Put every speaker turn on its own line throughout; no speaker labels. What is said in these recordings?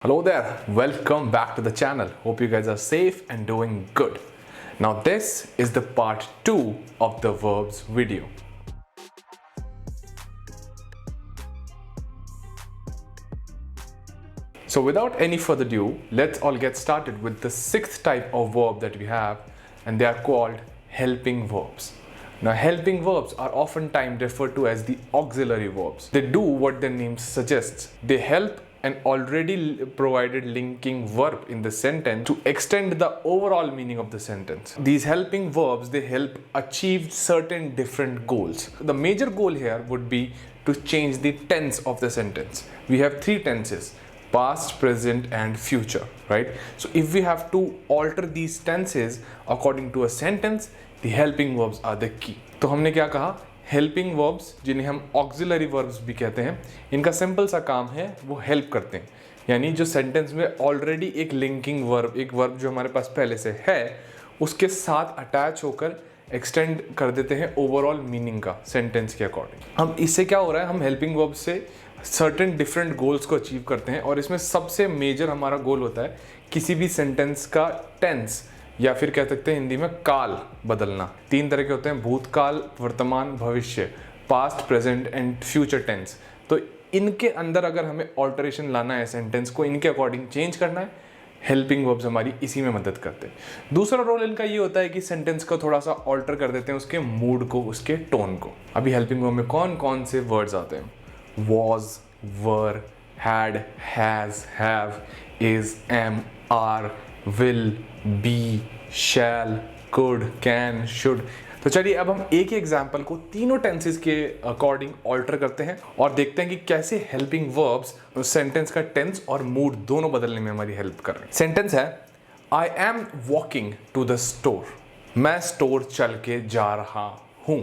Hello there, welcome back to the channel. Hope you guys are safe and doing good. Now this is the part 2 of the verbs video. So without any further ado, let's all get started with the sixth type of verb that we have, and they are called helping verbs. Now helping verbs are oftentimes referred to as the auxiliary verbs. They do what their name suggests. They help an already provided linking verb in the sentence to extend the overall meaning of the sentence. These helping verbs, they help achieve certain different goals. The major goal here would be to change the tense of the sentence. We have three tenses: past, present and future, right? So if we have to alter these tenses according to a sentence, the helping verbs are the key. तो हमने क्या कहा? Helping verbs, जिन्हें हम auxiliary verbs भी कहते हैं, इनका सिंपल सा काम है, वो हेल्प करते हैं। यानी जो सेंटेंस में ऑलरेडी एक लिंकिंग वर्ब, एक वर्ब जो हमारे पास पहले से है, उसके साथ अटैच होकर एक्सटेंड कर देते हैं ओवरऑल मीनिंग का सेंटेंस के अकॉर्डिंग। हम इससे क्या हो रहा है, हम हेल्पिंग वर्ब से सर्टेन डिफरेंट गोल्स को अचीव करते हैं, और इसमें सबसे मेजर हमारा गोल होता है किसी भी सेंटेंस का टेंस, या फिर कह सकते हैं हिंदी में काल बदलना। तीन तरह के होते हैं: भूतकाल, वर्तमान, भविष्य, past, present and future tense. तो इनके अंदर अगर हमें ऑल्टरेशन लाना है, सेंटेंस को इनके अकॉर्डिंग चेंज करना है, हेल्पिंग वर्ब्स हमारी इसी में मदद करते हैं। दूसरा रोल इनका ये होता है कि सेंटेंस को थोड़ा सा ऑल्टर कर देते हैं, उसके मूड को, उसके टोन को। अभी हेल्पिंग वर्ब में कौन कौन से वर्ड्स आते हैं? Was, were, had, has, have, is, am, are, will, be, shall, could, can, should. तो चलिए अब हम एक ही एग्जाम्पल को तीनों टेंसेस के अकॉर्डिंग ऑल्टर करते हैं और देखते हैं कि कैसे हेल्पिंग वर्ब्स सेंटेंस का टेंस और मूड दोनों बदलने में हमारी हेल्प कर रहे हैं। सेंटेंस है: I am walking to the store. मैं स्टोर चल के जा रहा हूं।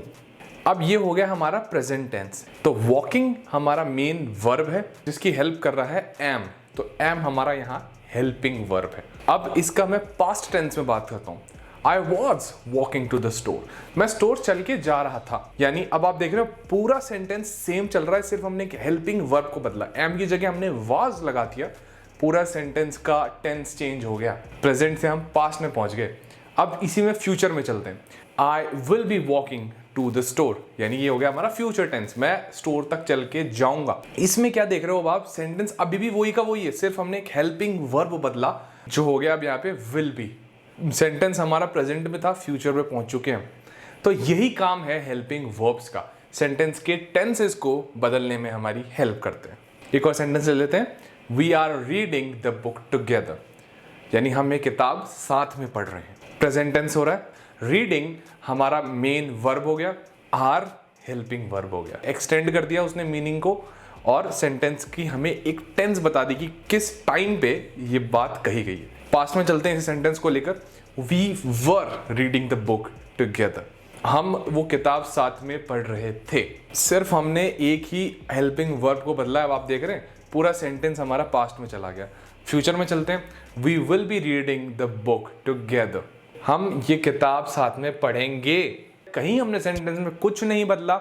अब ये हो गया हमारा प्रेजेंट टेंस। तो वॉकिंग हमारा मेन वर्ब है जिसकी हेल्प कर रहा है एम। तो एम हमारा यहाँ हेल्पिंग वर्ब है। अब इसका मैं पास्ट टेंस में बात करता हूँ। I was walking to the store. मैं स्टोर चल के जा रहा था। यानी अब आप देख रहे हो पूरा सेंटेंस सेम चल रहा है, सिर्फ हमने हेल्पिंग वर्ब को बदला। एम की जगह हमने was लगा दिया, पूरा सेंटेंस का टेंस चेंज हो गया। प्रेजेंट से हम पास्ट में पहुंच गए। अब इसी में फ्यूचर में चलते हैं। I will be walking to the store, यानी ये हो गया हमारा फ्यूचर टेंस। मैं स्टोर तक चल के जाऊंगा। इसमें क्या देख रहे हो आप? सेंटेंस अभी भी वही का वही है, सिर्फ हमने एक हेल्पिंग वर्ब बदला, जो हो गया अब यहाँ पे will be। सेंटेंस हमारा प्रेजेंट में था, फ्यूचर में पहुंच चुके हैं। तो यही काम है हेल्पिंग वर्ब्स का, सेंटेंस के टेंसेस को बदलने में हमारी हेल्प करते हैं। एक और सेंटेंस ले लेते हैं: we are reading the book together, यानी हम एक किताब साथ में पढ़ रहे हैं। प्रेजेंट टेंस हो रहा है। रीडिंग हमारा मेन वर्ब हो गया, आर हेल्पिंग वर्ब हो गया। एक्सटेंड कर दिया उसने मीनिंग को, और सेंटेंस की हमें एक टेंस बता दी कि किस टाइम पे ये बात कही गई है। पास्ट में चलते हैं इस सेंटेंस को लेकर। We were reading the book together, हम वो किताब साथ में पढ़ रहे थे। सिर्फ हमने एक ही हेल्पिंग वर्ब को बदला है। अब आप देख रहे हैं पूरा सेंटेंस हमारा पास्ट में चला गया। फ्यूचर में चलते हैं। We will be reading the book together, हम ये किताब साथ में पढ़ेंगे। कहीं हमने सेंटेंस में कुछ नहीं बदला,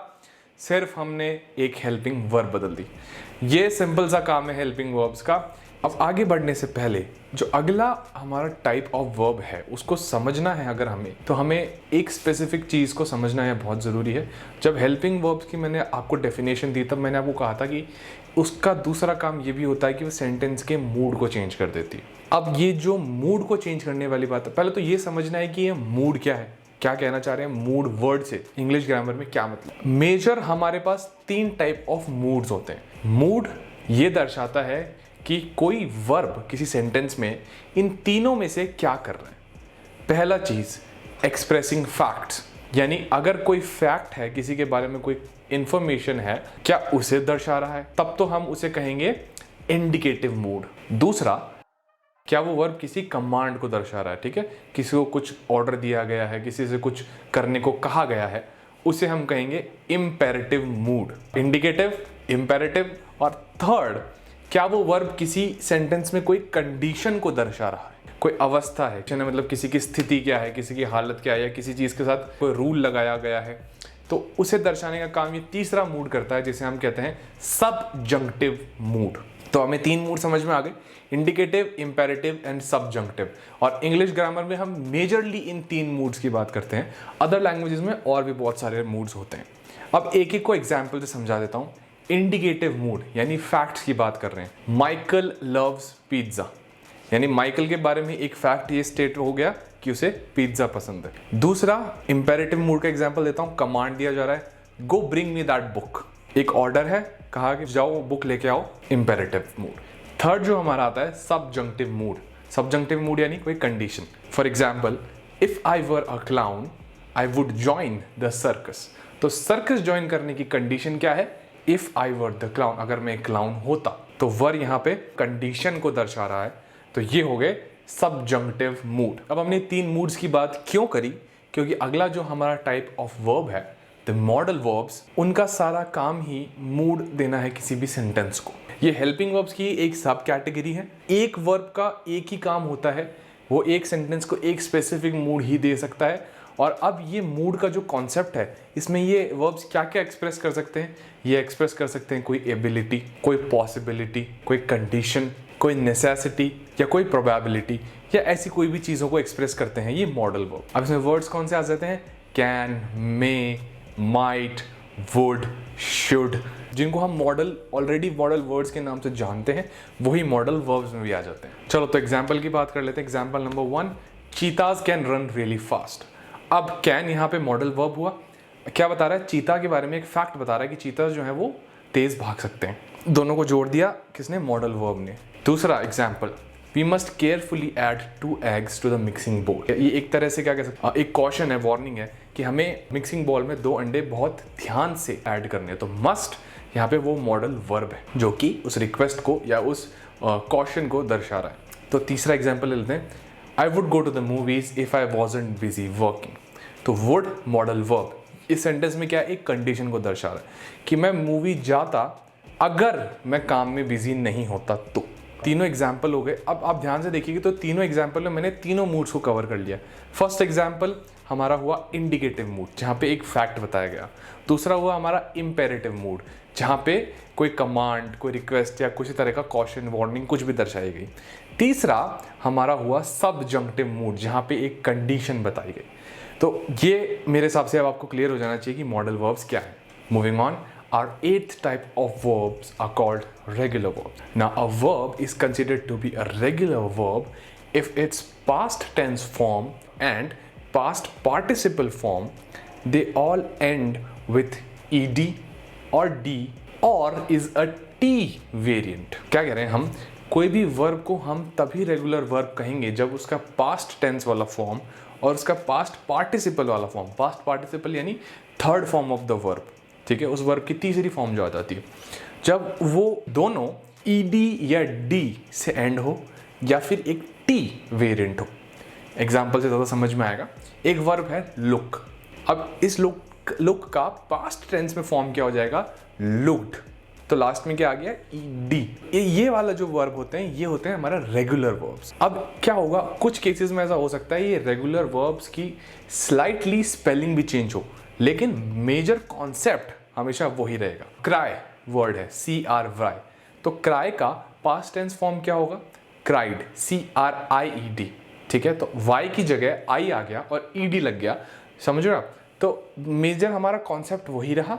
सिर्फ हमने एक हेल्पिंग वर्ब बदल दी। ये सिंपल सा काम है हेल्पिंग वर्ब्स का। अब आगे बढ़ने से पहले जो अगला हमारा टाइप ऑफ वर्ब है उसको समझना है अगर हमें, तो हमें एक स्पेसिफिक चीज़ को समझना है, बहुत ज़रूरी है। जब हेल्पिंग वर्ब्स की मैंने आपको डेफिनेशन दी, तब मैंने आपको कहा था कि उसका दूसरा काम ये भी होता है कि वो सेंटेंस के मूड को चेंज कर देती है। अब ये जो मूड को चेंज करने वाली बात है, पहले तो ये समझना है कि ये मूड क्या है, क्या कहना चाह रहे हैं मूड वर्ड से, इंग्लिश ग्रामर में क्या मतलब। मेजर हमारे पास तीन टाइप ऑफ मूड्स होते हैं। मूड ये दर्शाता है कि कोई वर्ब किसी सेंटेंस में इन तीनों में से क्या कर रहा है। पहला चीज एक्सप्रेसिंग फैक्ट्स, यानी अगर कोई फैक्ट है, किसी के बारे में कोई इंफॉर्मेशन है, क्या उसे दर्शा रहा है, तब तो हम उसे कहेंगे इंडिकेटिव मूड। दूसरा, क्या वो वर्ब किसी कमांड को दर्शा रहा है, ठीक है, किसी को कुछ ऑर्डर दिया गया है, किसी से कुछ करने को कहा गया है, उसे हम कहेंगे इम्पेरेटिव मूड। Indicative, imperative. और थर्ड, क्या वो वर्ब किसी सेंटेंस में कोई कंडीशन को दर्शा रहा है, कोई अवस्था है, मतलब किसी की स्थिति क्या है, किसी की हालत क्या है, या किसी चीज़ के साथ कोई रूल लगाया गया है, तो उसे दर्शाने का काम ये तीसरा मूड करता है, जिसे हम कहते हैं सबजंक्टिव मूड। तो हमें 3 मूड समझ में आ गए, इंडिकेटिव, इंपेरेटिव एंड सबजंक्टिव। और इंग्लिश ग्रामर में हम मेजरली इन 3 मूड्स की बात करते हैं। अदर लैंग्वेजेस में और भी बहुत सारे मूड्स होते हैं। अब एक एक को एग्जाम्पल से समझा देता हूँ। इंडिकेटिव मूड यानी फैक्ट्स की बात कर रहे हैं। माइकल लव्स पिज्जा, यानी माइकल के बारे में एक फैक्ट ये स्टेट हो गया कि उसे पिज्जा पसंद है। दूसरा इंपेरेटिव मूड का एग्जांपल देता हूं, कमांड दिया जा रहा है, गो ब्रिंग मी दैट बुक। एक ऑर्डर है, कहा कि जाओ बुक लेके आओ, इंपेरेटिव मूड। थर्ड जो हमारा आता है सबजंक्टिव मूड। सबजंक्टिव मूड यानी कोई condition. For example, if I were a clown I would join the circus. तो सर्कस ज्वाइन करने की कंडीशन क्या है? If I were the clown, अगर मैं क्लाउन होता। तो वर यहाँ पे कंडीशन को दर्शा रहा है। तो ये हो गए सबजंक्टिव मूड। अब हमने 3 मूड्स की बात क्यों करी? क्योंकि अगला जो हमारा टाइप ऑफ वर्ब है, द मॉडल वर्ब्स, उनका सारा काम ही मूड देना है किसी भी सेंटेंस को। ये हेल्पिंग वर्ब्स की एक सब कैटेगरी है। एक वर्ब का एक ही काम होता है, वो एक सेंटेंस को एक स्पेसिफिक मूड ही दे सकता है। और अब ये मूड का जो कॉन्सेप्ट है, इसमें ये वर्ब्स क्या क्या एक्सप्रेस कर सकते हैं? ये एक्सप्रेस कर सकते हैं कोई एबिलिटी, कोई पॉसिबिलिटी, कोई कंडीशन, कोई नेसेसिटी या कोई प्रोबेबिलिटी, या ऐसी कोई भी चीज़ों को एक्सप्रेस करते हैं ये मॉडल वर्ब। अब इसमें वर्ड्स कौन से आ जाते हैं? Can, may, might, would, should, जिनको हम मॉडल ऑलरेडी मॉडल वर्ड्स के नाम से जानते हैं, वही मॉडल वर्ब्स में भी आ जाते हैं। चलो तो एग्जाम्पल की बात कर लेते हैं। Example number 1, चीताज can run really fast. अब कैन यहाँ पे मॉडल वर्ब हुआ। क्या बता रहा है? चीता के बारे में एक फैक्ट बता रहा है कि चीता जो है वो तेज भाग सकते हैं। दोनों को जोड़ दिया किसने? मॉडल वर्ब ने। दूसरा example, we must carefully add 2 eggs to the mixing bowl. ये एक तरह से क्या कह सकते हैं, एक कॉशन है, वार्निंग है कि हमें मिक्सिंग बॉल में 2 अंडे बहुत ध्यान से ऐड करने हैं। तो मस्ट यहाँ पे वो मॉडल वर्ब है जो कि उस रिक्वेस्ट को या उस कॉशन को दर्शा रहा है। तो तीसरा एग्जाम्पल ले लेते हैं, I would go to the movies if I wasn't busy working. तो वुड मॉडल वर्ब इस सेंटेंस में क्या है? एक कंडीशन को दर्शा रहा है कि मैं मूवी जाता अगर मैं काम में बिजी नहीं होता तो। तीनों एग्जाम्पल हो गए। अब आप ध्यान से देखिएगा तो तीनों एग्जाम्पल में मैंने तीनों मूड्स को कवर कर लिया। फर्स्ट एग्जाम्पल हमारा हुआ इंडिकेटिव मूड, जहाँ पे एक फैक्ट बताया गया। दूसरा हुआ हमारा इंपेरेटिव मूड, जहाँ पे कोई कमांड, कोई रिक्वेस्ट या किसी तरह का कॉशन, वार्निंग कुछ भी दर्शाई गई। तीसरा हमारा हुआ सबजंक्टिव मूड, जहाँ पे एक कंडीशन बताई गई। तो ये मेरे हिसाब से अब आपको क्लियर हो जाना चाहिए कि मॉडल वर्ब्स क्या है। Moving on, our 8th type of verbs are called regular verbs. Now a verb is considered to be a regular verb if its past tense form and past participle form, they all end with ed or d or is a t variant. क्या कह रहे हैं हम? कोई भी verb को हम तभी रेगुलर वर्ब कहेंगे जब उसका पास्ट टेंस वाला फॉर्म और उसका पास्ट पार्टिसिपल वाला फॉर्म, पास्ट पार्टिसिपल यानी third form of the verb, ठीक है, उस वर्ब की तीसरी फॉर्म जो आ जाती है, जब वो दोनों ईडी या डी से एंड हो या फिर एक टी वेरिएंट हो। एग्जाम्पल से ज़्यादा समझ में आएगा। एक वर्ब है लुक। अब इस लुक का पास्ट टेंस में फॉर्म क्या हो जाएगा? लुक्ड। तो लास्ट में क्या आ गया? ईडी। ये वाला जो वर्ब होते हैं ये होते हैं हमारा रेगुलर वर्ब्स। अब क्या होगा, कुछ केसेस में ऐसा हो सकता है ये रेगुलर वर्ब्स की स्लाइटली स्पेलिंग भी चेंज हो, लेकिन मेजर कॉन्सेप्ट हमेशा वही रहेगा। क्राई वर्ड है, CRY। तो क्राई का पास्ट टेंस फॉर्म क्या होगा? Cried, CRIED। ठीक है, तो Y की जगह I आ गया और ED लग गया, समझ रहे हो आप? तो मेजर हमारा कॉन्सेप्ट वही रहा,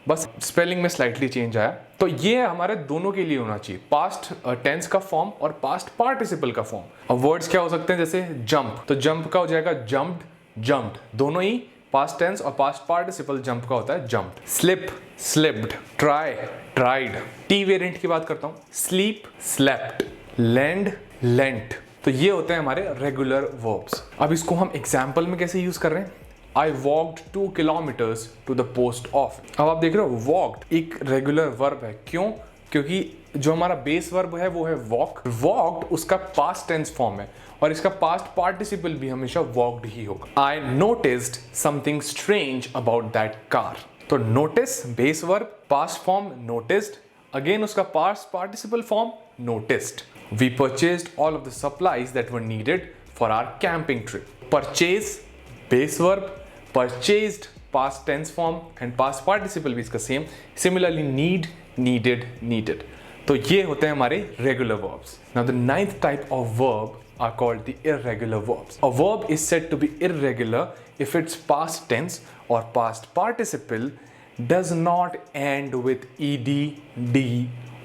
बस स्पेलिंग में स्लाइटली चेंज आया। तो ये हमारे दोनों के लिए होना चाहिए, पास्ट टेंस का फॉर्म और पास्ट पार्टिसिपल का फॉर्म। अब वर्ड्स क्या हो सकते हैं? जैसे जंप, तो जंप का हो जाएगा जंप्ड, जंप्ड। दोनों ही पास्ट टेंस और पास्ट पार्टिसिपल जंप का होता है jumped. Slip, slipped. Try, tried. T variant की बात करता हूं, स्लीप, स्लेप्ट। Land, lent. तो ये होते हैं हमारे रेगुलर वर्ब्स। अब इसको हम एग्जाम्पल में कैसे यूज कर रहे हैं? I walked 2 kilometers to the post office. अब आप देख रहे हो walked एक रेगुलर वर्ब है। क्यों? क्योंकि जो हमारा बेस वर्ब है वो है walk। walked उसका पास्ट टेंस फॉर्म है और इसका पास्ट पार्टिसिपल भी हमेशा walked ही होगा। I noticed something strange about that car. तो notice base verb, past form noticed, again उसका past participle form noticed. We purchased all of the supplies that were needed for our camping trip. Purchase base verb, purchased past tense form and past participle भी इसका same. Similarly need, needed, needed. तो ये होते हैं हमारे regular verbs. Now the ninth type of verb are called the irregular verbs. A verb is said to be irregular if its past tense or past participle does not end with ed, d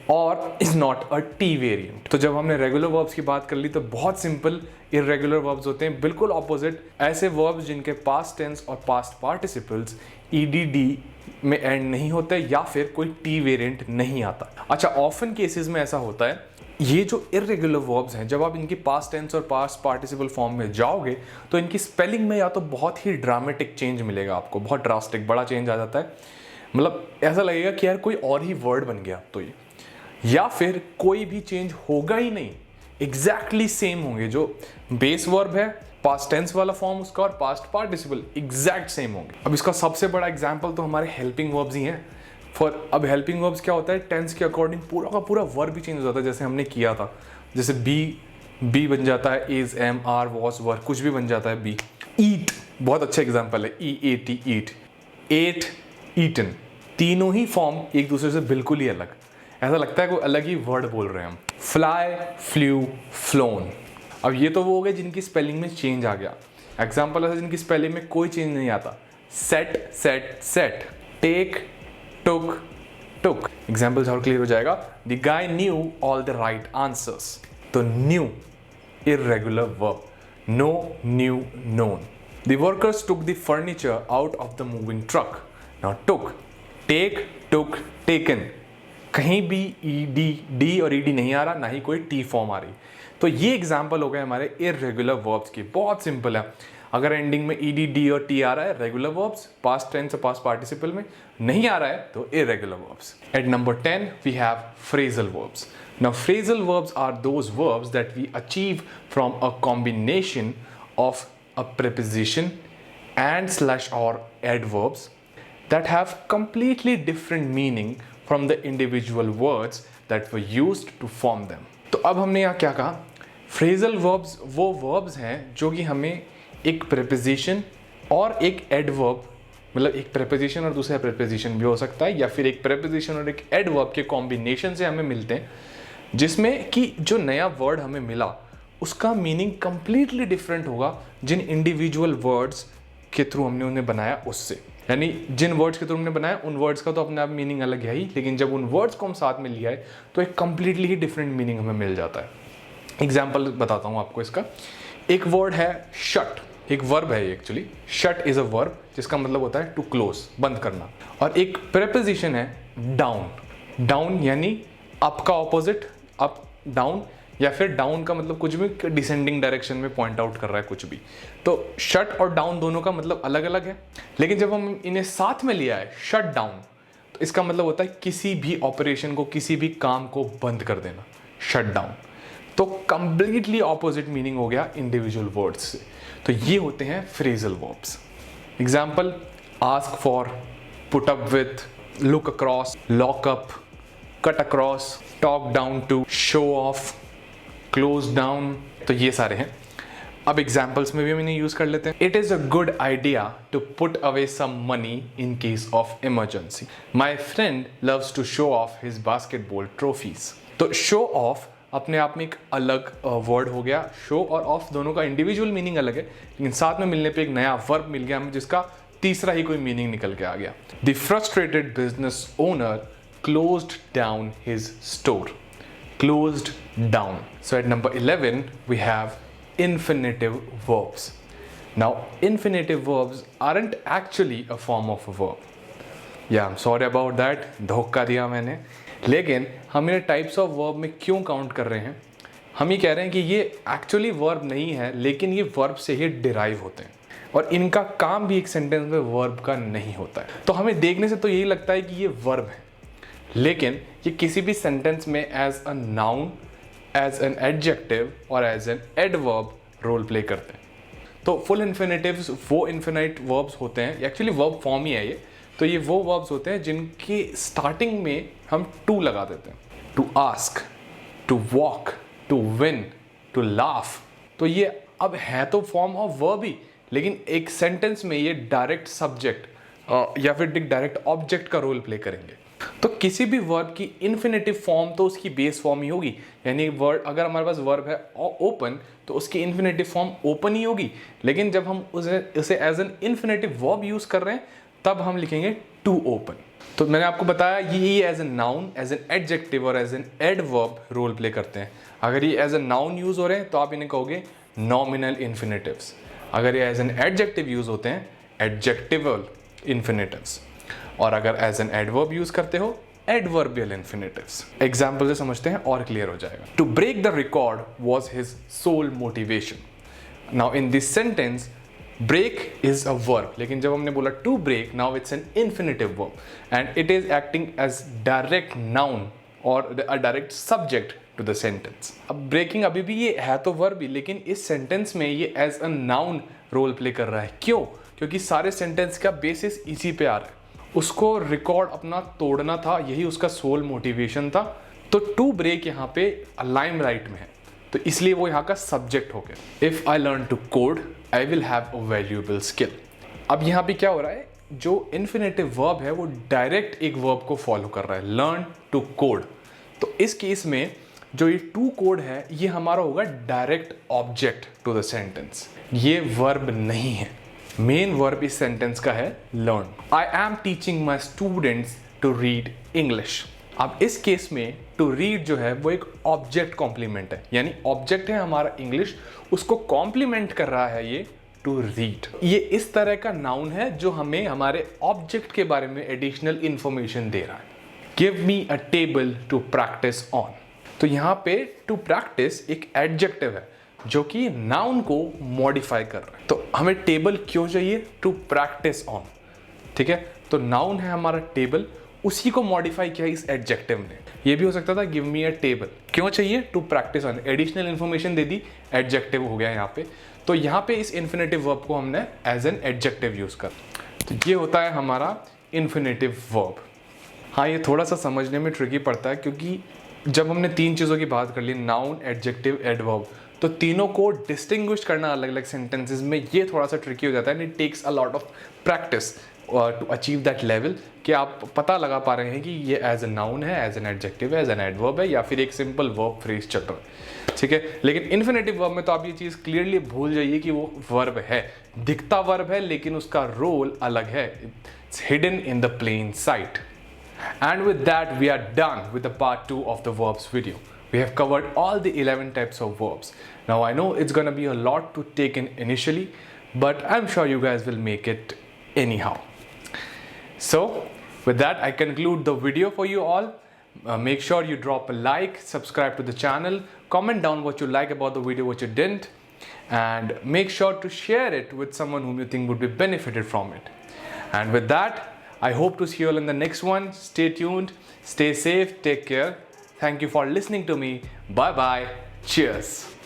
or is not a t variant. तो जब हमने regular verbs की बात कर ली तो बहुत simple irregular verbs होते हैं, बिल्कुल ऑपोजिट ऐसे verbs जिनके past tense और past participles ed, d में एंड नहीं होते या फिर कोई टी वेरिएंट नहीं आता. अच्छा, ऑफन केसेस में ऐसा होता है, ये जो इरेगुलर वर्ब्स हैं जब आप इनकी पास्ट टेंस और पास्ट पार्टिसिपल फॉर्म में जाओगे तो इनकी स्पेलिंग में या तो बहुत ही ड्रामेटिक चेंज मिलेगा आपको, बहुत ड्रास्टिक बड़ा चेंज आ जाता है, मतलब ऐसा लगेगा कि यार कोई और ही वर्ड बन गया तो ये, या फिर कोई भी चेंज होगा ही नहीं, एग्जैक्टली सेम होंगे. जो बेस वर्ब है पास्ट टेंस वाला फॉर्म उसका और पास्ट पार्टिसिपल एग्जैक्ट सेम होंगे. अब इसका सबसे बड़ा एग्जांपल तो हमारे हेल्पिंग वर्ब्स ही हैं. अब हेल्पिंग वर्ब्स क्या होता है, टेंस के अकॉर्डिंग पूरा का पूरा वर्ब भी चेंज हो जाता है, जैसे हमने किया था. जैसे बी बन जाता है इज, एम, आर, वॉज, वर, कुछ भी बन जाता है बी. ईट बहुत अच्छा एग्जांपल है, EAT ईट. एट, ईटन, तीनों ही फॉर्म एक दूसरे से बिल्कुल ही अलग, ऐसा लगता है कोई अलग ही वर्ड बोल रहे हैं हम. Fly, flu, phloem. अब ये तो वो हो गए जिनकी स्पेलिंग में चेंज आ गया. एग्जाम्पल ऐसा जिनकी स्पेलिंग में कोई चेंज नहीं आता. Set, set, set. Take, took, took. Examples और क्लियर हो जाएगा. The guy knew all the right answers. तो knew irregular verb. Know, knew, known. The workers took the furniture out of the moving truck. Now took, take, took, taken. कहीं भी ed, d और ed नहीं आ रहा, ना ही कोई t form आ रही. तो ये एग्जाम्पल हो गए हमारे irregular verbs की. बहुत सिंपल है. अगर एंडिंग में ed, d और t आ रहा है रेगुलर वर्ब्स, पास्ट टेंस और पास्ट पार्टिसिपल में नहीं आ रहा है तो irregular verbs. At number 10 we have phrasal verbs. Now phrasal verbs are those verbs that we achieve from a combination of a preposition and slash or adverbs that have completely different meaning from the individual words that were used to form them. तो अब हमने यहाँ क्या कहा, phrasal verbs वो verbs हैं जो कि हमें एक प्रेपोजिशन और एक एडवर्ब, मतलब एक प्रेपोजिशन और दूसरा प्रेपोजिशन भी हो सकता है, या फिर एक प्रेपोजिशन और एक एडवर्ब के कॉम्बिनेशन से हमें मिलते हैं, जिसमें कि जो नया वर्ड हमें मिला उसका मीनिंग कंप्लीटली डिफरेंट होगा जिन इंडिविजुअल वर्ड्स के थ्रू हमने उन्हें बनाया उससे. यानी जिन वर्ड्स के थ्रू हमने बनाया उन वर्ड्स का तो अपने आप मीनिंग अलग है ही, लेकिन जब उन वर्ड्स को हम साथ में लिया है तो एक कंप्लीटली ही डिफरेंट मीनिंग हमें मिल जाता है. एग्जाम्पल बताता हूँ आपको इसका. एक वर्ड है शट, एक वर्ब है actually. Shut is a verb जिसका मतलब होता है टू क्लोज, बंद करना. और एक प्रेपोजिशन है डाउन. डाउन यानी अप का ऑपोजिट, अप, डाउन, या फिर डाउन का मतलब कुछ भी डिसेंडिंग डायरेक्शन में पॉइंट आउट कर रहा है कुछ भी. तो शट और डाउन दोनों का मतलब अलग अलग है, लेकिन जब हम इन्हें साथ में लिया है शट डाउन, तो इसका मतलब होता है किसी भी ऑपरेशन को, किसी भी काम को बंद कर देना, शट डाउन. तो कंप्लीटली ऑपोजिट मीनिंग हो गया इंडिविजुअल वर्ड्स से. तो ये होते हैं phrasal verbs. Example, ask for, put up with, look across, lock up, cut across, talk down to, show off, close down. तो ये सारे हैं. अब एग्जाम्पल्स में भी हम इन्हें यूज कर लेते हैं. It is a good idea to put away some money in case of emergency. My friend loves to show off his basketball trophies. तो शो ऑफ अपने आप में एक अलग वर्ड हो गया. शो और ऑफ दोनों का इंडिविजुअल मीनिंग अलग है, लेकिन साथ में मिलने पे एक नया वर्ब मिल गया हमें जिसका तीसरा ही कोई मीनिंग निकल के आ गया. The frustrated business owner closed down his store. Closed down. So at number 11 we have infinitive verbs. Now infinitive verbs aren't actually a form of a verb. Yeah, I'm sorry about that. धोखा दिया मैंने. लेकिन हम इन्हें types of verb में क्यों count कर रहे हैं? हम ये कह रहे हैं कि ये एक्चुअली वर्ब नहीं है, लेकिन ये वर्ब से ही डिराइव होते हैं और इनका काम भी एक सेंटेंस में वर्ब का नहीं होता है. तो हमें देखने से तो यही लगता है कि ये वर्ब है, लेकिन ये किसी भी सेंटेंस में as a noun, as an adjective और as an adverb role play करते हैं. तो फुल इन्फिनेटिव्स वो इन्फिनाइट वर्ब्स होते हैं, एक्चुअली वर्ब फॉर्म ही है ये. तो ये वो वर्ब्स होते हैं जिनकी स्टार्टिंग में हम टू लगा देते हैं. To ask, to walk, to win, to laugh. तो ये अब है तो फॉर्म ऑफ वर्ब ही, लेकिन एक सेंटेंस में ये डायरेक्ट सब्जेक्ट या फिर डायरेक्ट ऑब्जेक्ट का रोल प्ले करेंगे. तो किसी भी वर्ब की इन्फिनेटिव फॉर्म तो उसकी बेस फॉर्म ही होगी, यानी वर्ड अगर हमारे पास वर्ब है ओपन तो उसकी इन्फिनेटिव फॉर्म ओपन ही होगी। लेकिन जब हम उसे as an infinitive verb use कर रहे हैं तब हम लिखेंगे टू ओपन। तो मैंने आपको बताया ये as an noun, as an adjective और as an adverb role play करते हैं। अगर ये एज एन नाउन यूज हो रहे हैं तो आप इन्हें कहोगे नॉमिनल इन्फिनेटिव्स। अगर ये एज एन एडजेक्टिव यूज होते हैं एडजेक्टिवल इन्फिनेटिव्स, और अगर एज एन एडवर्ब यूज करते हो एडवर्बियल इन्फिनेटिव्स। एग्जाम्पल से समझते हैं और क्लियर हो जाएगा। To break the record was his sole motivation. Now in this sentence break is a verb, लेकिन जब हमने बोला to break, now it's an infinitive verb and it is acting as direct noun और a direct subject to the sentence. अब breaking अभी भी ये है तो वर्ब ही, लेकिन इस सेंटेंस में ये as a noun role play कर रहा है। क्यों? क्योंकि सारे सेंटेंस का बेसिस इसी पे आ रहा है। उसको रिकॉर्ड अपना तोड़ना था, यही उसका सोल मोटिवेशन था। तो टू ब्रेक यहाँ पे लाइम राइट में है, तो इसलिए वो यहाँ का सब्जेक्ट हो गया। If I learn to code I will have a valuable skill. अब यहाँ पे क्या हो रहा है, जो इन्फिनेटिव वर्ब है वो डायरेक्ट एक वर्ब को फॉलो कर रहा है, लर्न टू कोड। तो इस केस में जो ये टू कोड है ये हमारा होगा direct object to the sentence, ये वर्ब नहीं है। मेन वर्ब इस सेंटेंस का है learn. I am teaching my students to read English. अब इस केस में टू रीड जो है वो एक ऑब्जेक्ट कॉम्प्लीमेंट है, यानी ऑब्जेक्ट है हमारा इंग्लिश, उसको कॉम्प्लीमेंट कर रहा है ये टू रीड। ये इस तरह का नाउन है जो हमें हमारे ऑब्जेक्ट के बारे में एडिशनल इंफॉर्मेशन दे रहा है। Give me a table to practise on. तो यहाँ पे टू प्रैक्टिस एक एडजेक्टिव है जो कि नाउन को मॉडिफाई कर रहा है। तो हमें टेबल क्यों चाहिए? टू प्रैक्टिस ऑन, ठीक है। तो नाउन है हमारा टेबल, उसी को मॉडिफाई किया इस एडजेक्टिव ने। ये भी हो सकता था गिव मी अ टेबल, क्यों चाहिए? To practise on, additional information दे दी, एडजेक्टिव हो गया यहाँ पे। तो यहाँ पे इस इन्फिनेटिव वर्ब को हमने एज एन एडजेक्टिव यूज कर, तो ये होता है हमारा इन्फिनेटिव वर्ब। हाँ, ये थोड़ा सा समझने में ट्रिकी पड़ता है क्योंकि जब हमने तीन चीज़ों की बात कर ली, नाउन, एडजेक्टिव, एडवर्ब, तो तीनों को डिस्टिंग्विश करना अलग अलग सेंटेंसेस में ये थोड़ा सा ट्रिकी हो जाता है। It takes a lot of practice to achieve that level कि आप पता लगा पा रहे हैं कि ये एज ए नाउन है, एज एन एडजेक्टिव है, एज एन एडवर्ब है, या फिर एक सिंपल वर्ब फ्रेज चल रहा है, ठीक है। लेकिन इन्फिनेटिव वर्ब में तो आप ये चीज़ क्लियरली भूल जाइए कि वो वर्ब है, दिखता वर्ब है लेकिन उसका रोल अलग है। It's hidden in the plain sight. And with that, we are done with the part 2 of the verbs video. We have covered all the 11 types of verbs. Now I know it's gonna be a lot to take in initially, but I'm sure you guys will make it anyhow. So with that, I conclude the video for you all. Make sure you drop a like, subscribe to the channel, comment down what you like about the video, what you didn't, and make sure to share it with someone whom you think would be benefited from it. And with that, I hope to see you all in the next one. Stay tuned, stay safe, take care. Thank you for listening to me. Bye bye. Cheers.